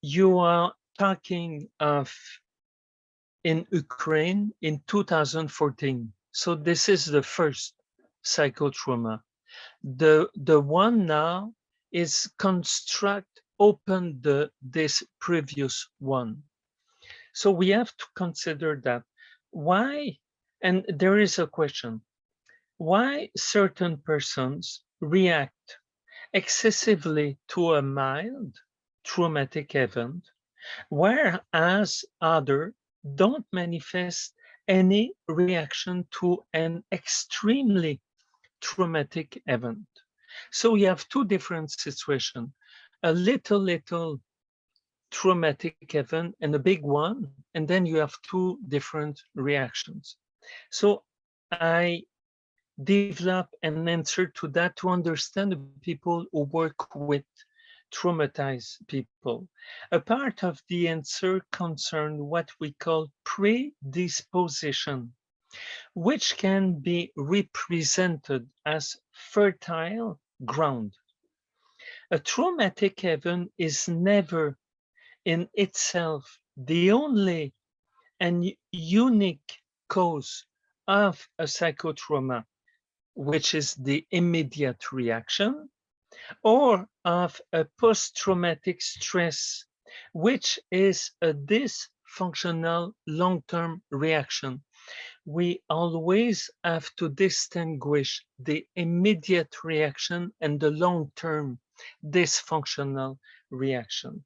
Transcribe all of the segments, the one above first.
you are talking of in Ukraine in 2014. So this is the first psychotrauma. The one now is construct open this previous one. So we have to consider that. Why? And there is a question. Why certain persons react excessively to a mild traumatic event, whereas others don't manifest any reaction to an extremely traumatic event. So you have two different situations, a little traumatic event and a big one, and then you have two different reactions. So I develop an answer to that to understand the people who work with traumatized people. A part of the answer concerned what we call predisposition, which can be represented as fertile ground. A traumatic event is never in itself the only and unique cause of a psychotrauma, which is the immediate reaction, or of a post-traumatic stress, which is a dysfunctional long-term reaction. We always have to distinguish the immediate reaction and the long-term dysfunctional reaction.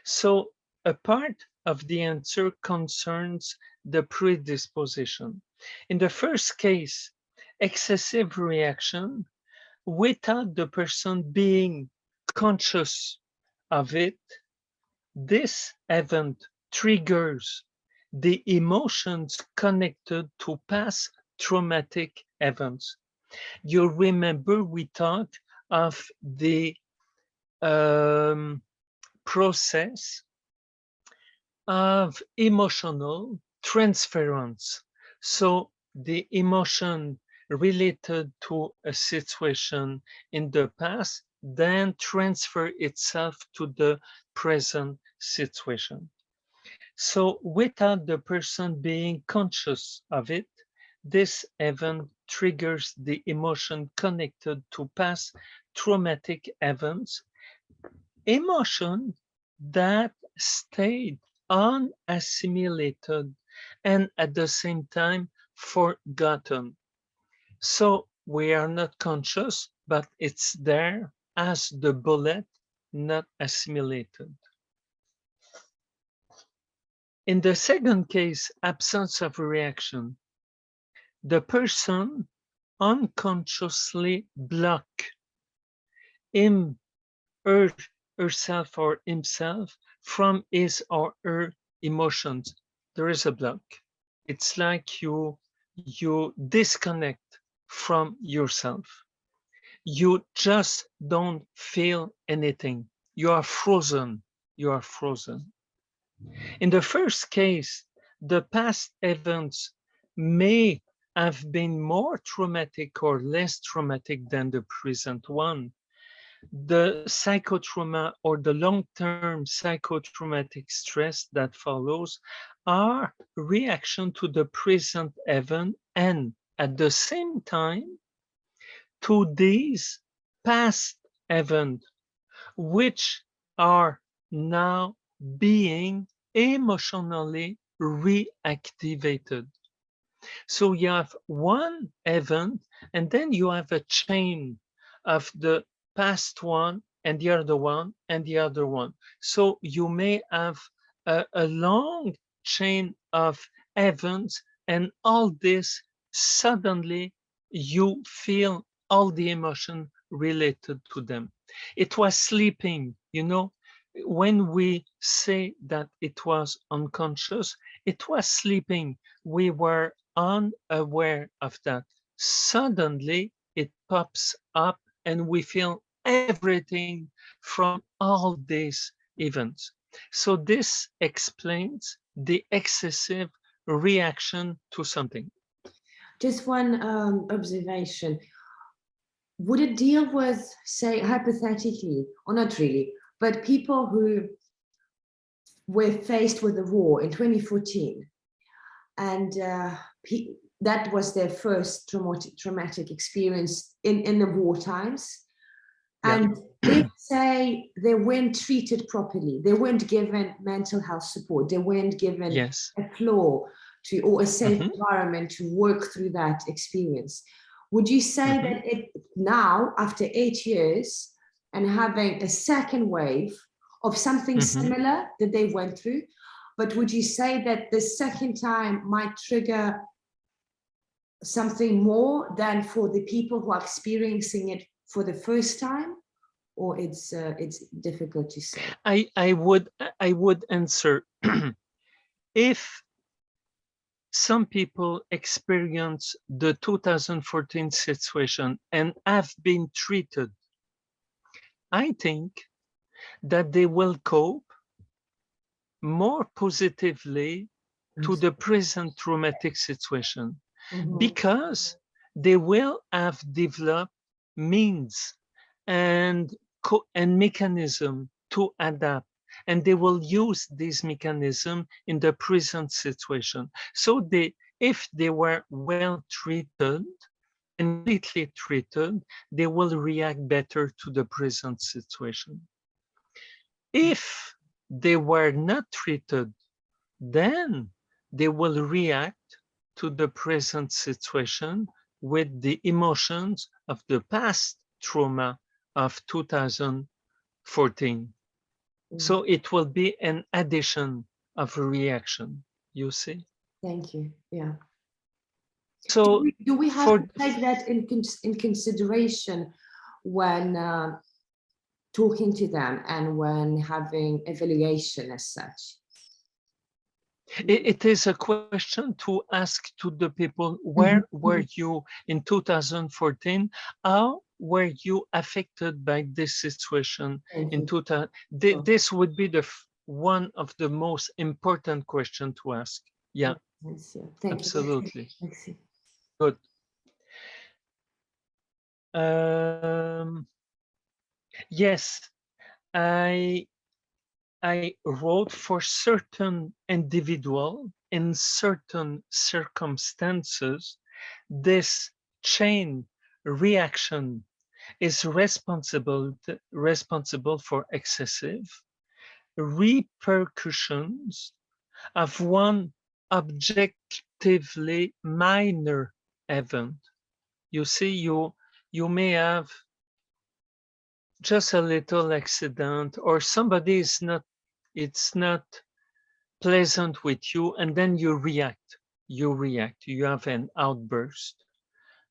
So a part of the answer concerns the predisposition. In the first case, excessive reaction without the person being conscious of it, this event triggers the emotions connected to past traumatic events. You remember we talked of the process of emotional transference. So the emotion related to a situation in the past then transfer itself to the present situation. So without the person being conscious of it, this event triggers the emotion connected to past traumatic events, emotion that stayed unassimilated and at the same time forgotten. So we are not conscious, but it's there as the bullet, not assimilated. In the second case, absence of reaction, the person unconsciously block him, her, herself or himself from his or her emotions. There is a block. It's like you disconnect from yourself. You just don't feel anything. You are frozen. You are frozen. In the first case, the past events may have been more traumatic or less traumatic than the present one. The psychotrauma or the long-term psychotraumatic stress that follows are reaction to the present event and at the same time to these past events, which are now being emotionally reactivated. So you have one event, and then you have a chain of the past one and the other one and the other one. So you may have a long chain of events, and all this suddenly you feel all the emotion related to them. It was sleeping, you know, when we say that it was unconscious, it was sleeping. We were unaware of that. Suddenly it pops up and we feel everything from all these events. So this explains the excessive reaction to something. Just one observation. Would it deal with, say, hypothetically, or not really, but people who were faced with the war in 2014, and that was their first traumatic experience in the war times. Yeah. And if, say, they weren't treated properly, they weren't given mental health support, they weren't given Yes. a floor to, or a safe Mhm. environment to work through that experience, would you say that it now, after 8 years, and having a second wave of something similar that they went through, but would you say that the second time might trigger something more than for the people who are experiencing it for the first time, or it's difficult to say? I would answer if some people experience the 2014 situation and have been treated, I think that they will cope more positively to the present traumatic situation because they will have developed means and mechanism to adapt, and they will use this mechanism in the present situation. So if they were well treated and completely treated, they will react better to the present situation. If they were not treated, then they will react to the present situation with the emotions of the past trauma of 2014. So it will be an addition of a reaction, you see. Thank you. Yeah. So Do we have for to take that in consideration when talking to them and when having evaluation as such? it is a question to ask to the people, where were you in 2014? How were you affected by this situation Thank in you. 2000? This would be one of the most important questions to ask. Yeah, Thank you. absolutely. Merci. Good. Um, yes, I wrote for certain individual in certain circumstances, this chain reaction is responsible for excessive repercussions of one objectively minor event. You see, you may have just a little accident, or somebody is not, it's not pleasant with you, and then you react. You have an outburst.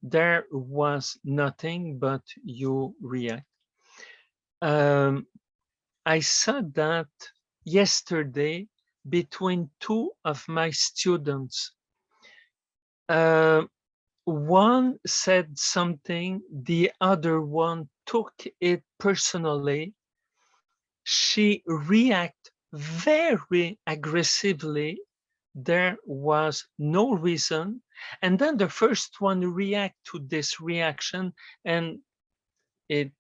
There was nothing, but you react. I saw that yesterday between two of my students. Uh, one said something, the other one took it personally. She reacted very aggressively. There was no reason. And then the first one react to this reaction, and it,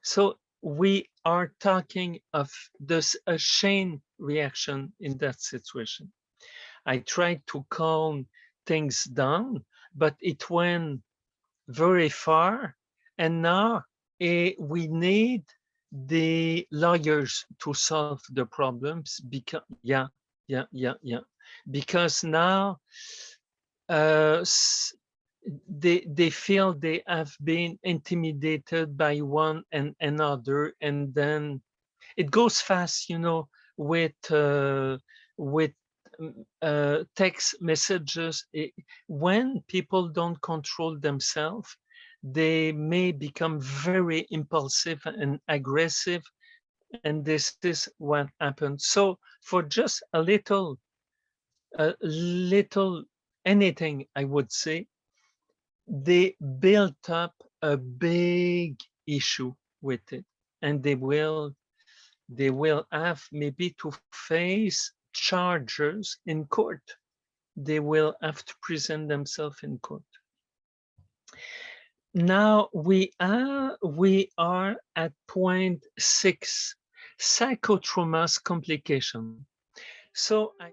so we are talking of this a chain reaction in that situation. I tried to calm things down, but it went very far. And now we need the lawyers to solve the problems because, yeah. Because now uh, they feel they have been intimidated by one and another, and then it goes fast, with text messages. When people don't control themselves, they may become very impulsive and aggressive, and this is what happens. So for just a little anything, I would say, they built up a big issue with it, and they will have maybe to face charges in court. They will have to present themselves in court. Now we are at point 6, psychotraumas complication. So I